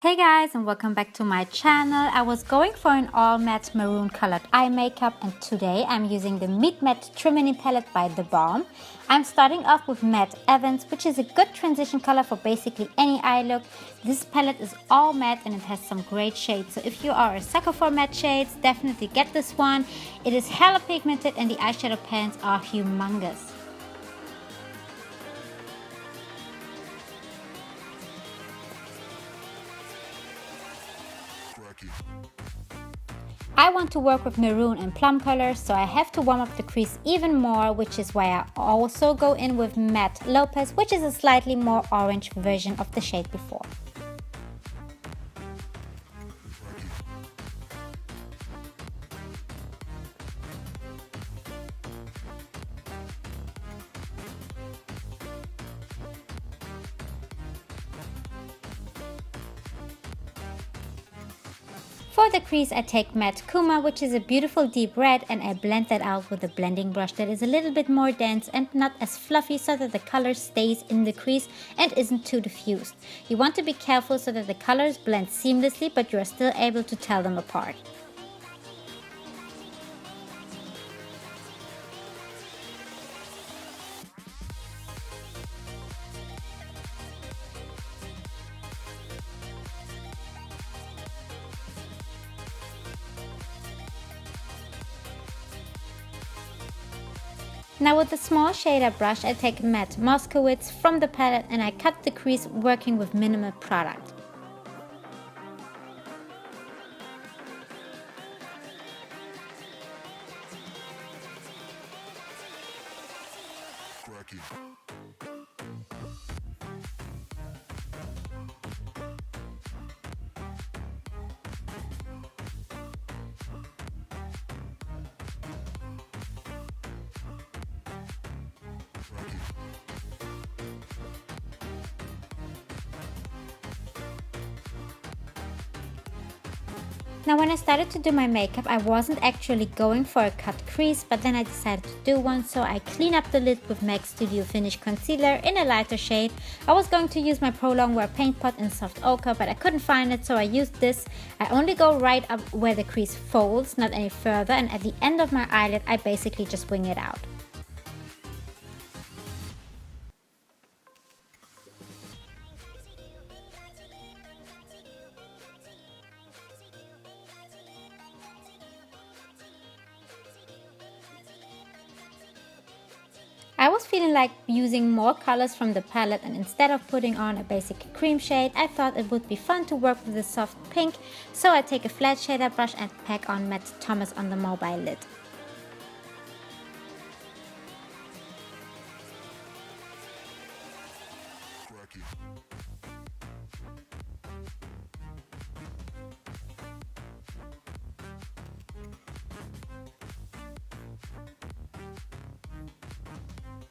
Hey guys, and welcome back to my channel. I was going for an all matte maroon colored eye makeup, and today I'm using the Meet Matte Trimony palette by the Balm. I'm starting off with Matte Evans, which is a good transition color for basically any eye look. This palette is all matte and it has some great shades, so if you are a sucker for matte shades, definitely get this one. It is hella pigmented and the eyeshadow pans are humongous. I want to work with maroon and plum colors, so I have to warm up the crease even more, which is why I also go in with Matte Lopez, which is a slightly more orange version of the shade before. For the crease, I take Matte Kuma, which is a beautiful deep red, and I blend that out with a blending brush that is a little bit more dense and not as fluffy, so that the color stays in the crease and isn't too diffused. You want to be careful so that the colors blend seamlessly, but you are still able to tell them apart. Now with the small shader brush, I take Matte Moskowitz from the palette and I cut the crease working with minimal product. Now when I started to do my makeup, I wasn't actually going for a cut crease, but then I decided to do one, so I clean up the lid with MAC Studio Finish Concealer in a lighter shade. I was going to use my Pro Longwear paint pot in soft ochre, but I couldn't find it, so I used this. I only go right up where the crease folds, not any further, and at the end of my eyelid I basically just wing it out. I was feeling like using more colors from the palette, and instead of putting on a basic cream shade, I thought it would be fun to work with a soft pink, so I take a flat shader brush and pack on Matte Thomas on the mobile lid.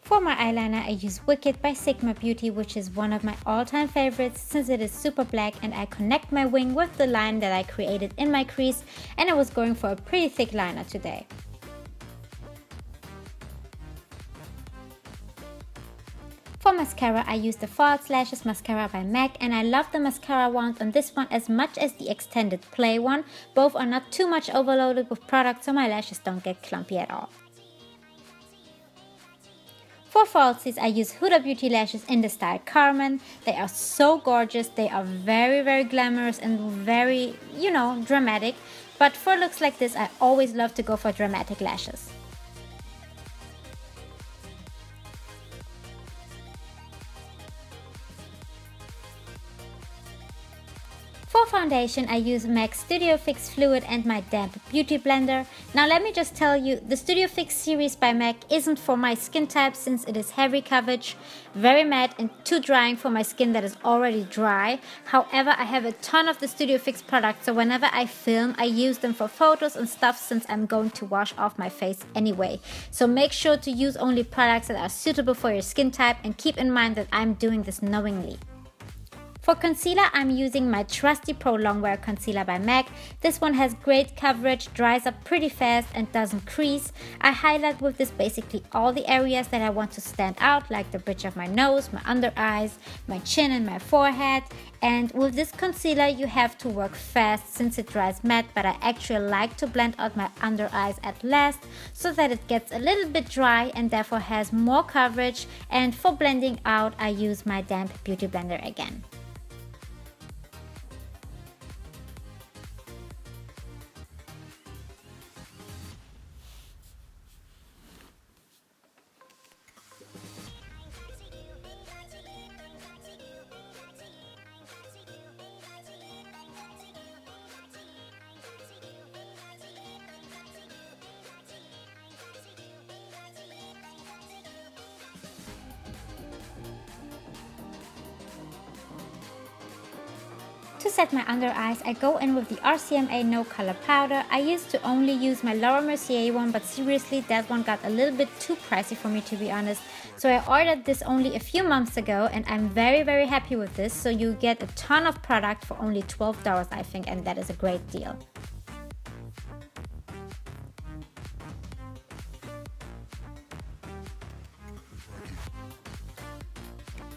For my eyeliner, I use Wicked by Sigma Beauty, which is one of my all-time favorites since it is super black, and I connect my wing with the line that I created in my crease, and I was going for a pretty thick liner today. For mascara, I use the False Lashes mascara by MAC, and I love the mascara wand on this one as much as the extended play one. Both are not too much overloaded with product, so my lashes don't get clumpy at all. For falsies, I use Huda Beauty lashes in the style Carmen. They are so gorgeous, they are very glamorous and very, dramatic. But for looks like this, I always love to go for dramatic lashes. For foundation, I use MAC Studio Fix Fluid and my damp beauty blender. Now let me just tell you, the Studio Fix series by MAC isn't for my skin type, since it is heavy coverage, very matte and too drying for my skin that is already dry. However, I have a ton of the Studio Fix products, so whenever I film, I use them for photos and stuff, since I'm going to wash off my face anyway. So make sure to use only products that are suitable for your skin type, and keep in mind that I'm doing this knowingly. For concealer, I'm using my trusty Pro Longwear Concealer by MAC. This one has great coverage, dries up pretty fast and doesn't crease. I highlight with this basically all the areas that I want to stand out, like the bridge of my nose, my under eyes, my chin and my forehead. And with this concealer you have to work fast since it dries matte, but I actually like to blend out my under eyes at last so that it gets a little bit dry and therefore has more coverage. And for blending out I use my damp beauty blender again. To set my under eyes, I go in with the RCMA No Color Powder. I used to only use my Laura Mercier one, but seriously that one got a little bit too pricey for me, to be honest. So I ordered this only a few months ago and I'm very happy with this. So you get a ton of product for only $12 I think, and that is a great deal.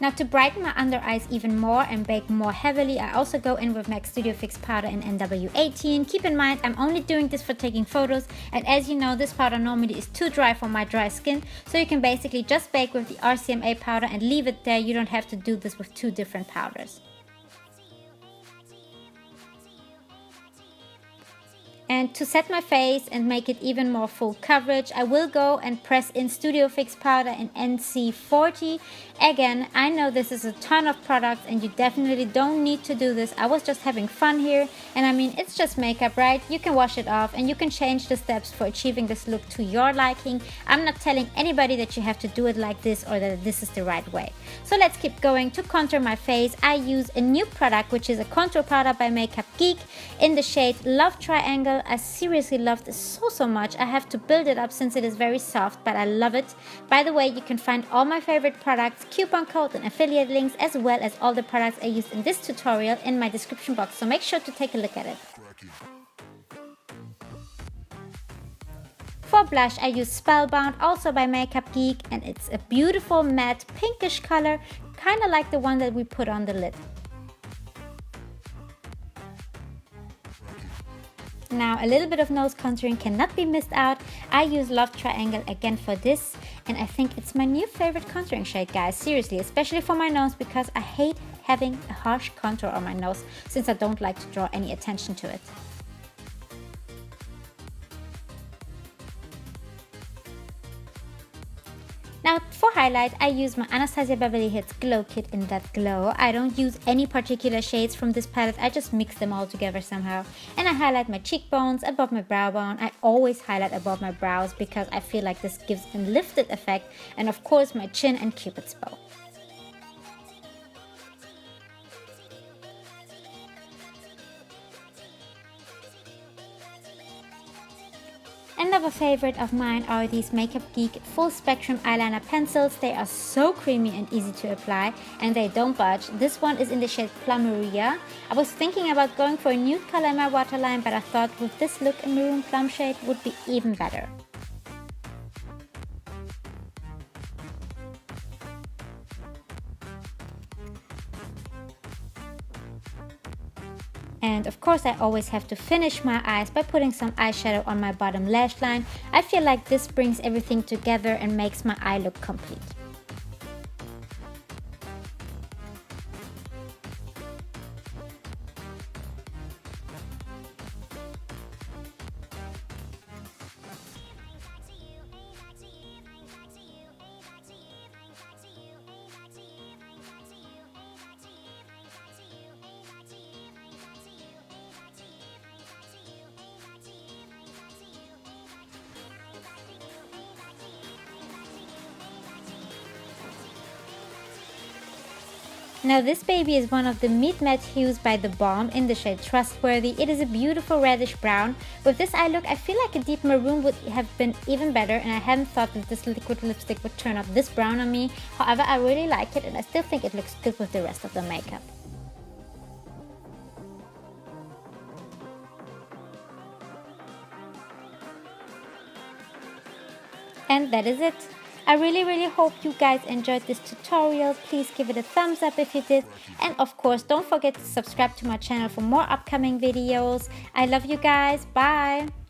Now to brighten my under eyes even more and bake more heavily, I also go in with MAC Studio Fix powder in NW18. Keep in mind, I'm only doing this for taking photos, and as you know, this powder normally is too dry for my dry skin, so you can basically just bake with the RCMA powder and leave it there. You don't have to do this with two different powders. And to set my face and make it even more full coverage, I will go and press in Studio Fix powder in NC40. Again, I know this is a ton of products and you definitely don't need to do this. I was just having fun here, and I mean, it's just makeup, right? You can wash it off and you can change the steps for achieving this look to your liking. I'm not telling anybody that you have to do it like this or that this is the right way. So let's keep going. To contour my face, I use a new product, which is a contour powder by Makeupgeek in the shade Love Triangle. I seriously love this so much. I have to build it up since it is very soft, but I love it. By the way, you can find all my favorite products, coupon code and affiliate links, as well as all the products I used in this tutorial in my description box, so make sure to take a look at it. For blush, I use Spellbound, also by Makeupgeek, and it's a beautiful matte pinkish color, kind of like the one that we put on the lid. Now a little bit of nose contouring cannot be missed out. I use Love Triangle again for this, and I think it's my new favorite contouring shade, guys. Seriously, especially for my nose, because I hate having a harsh contour on my nose since I don't like to draw any attention to it. Now for highlight, I use my Anastasia Beverly Hills Glow Kit in that glow. I don't use any particular shades from this palette, I just mix them all together somehow. And I highlight my cheekbones, above my brow bone. I always highlight above my brows because I feel like this gives a lifted effect. And of course my chin and Cupid's bow. Another favorite of mine are these Makeupgeek Full Spectrum Eyeliner Pencils. They are so creamy and easy to apply, and they don't budge. This one is in the shade Plumeria. I was thinking about going for a nude color in my waterline, but I thought with this look a maroon plum shade would be even better. And of course I always have to finish my eyes by putting some eyeshadow on my bottom lash line. I feel like this brings everything together and makes my eye look complete. Now this baby is one of the Meat Matte hues by the Balm in the shade Trustworthy. It is a beautiful reddish brown. With this eye look, I feel like a deep maroon would have been even better, and I hadn't thought that this liquid lipstick would turn out this brown on me. However, I really like it and I still think it looks good with the rest of the makeup. And that is it. I really hope you guys enjoyed this tutorial. Please give it a thumbs up if you did. And of course, don't forget to subscribe to my channel for more upcoming videos. I love you guys. Bye.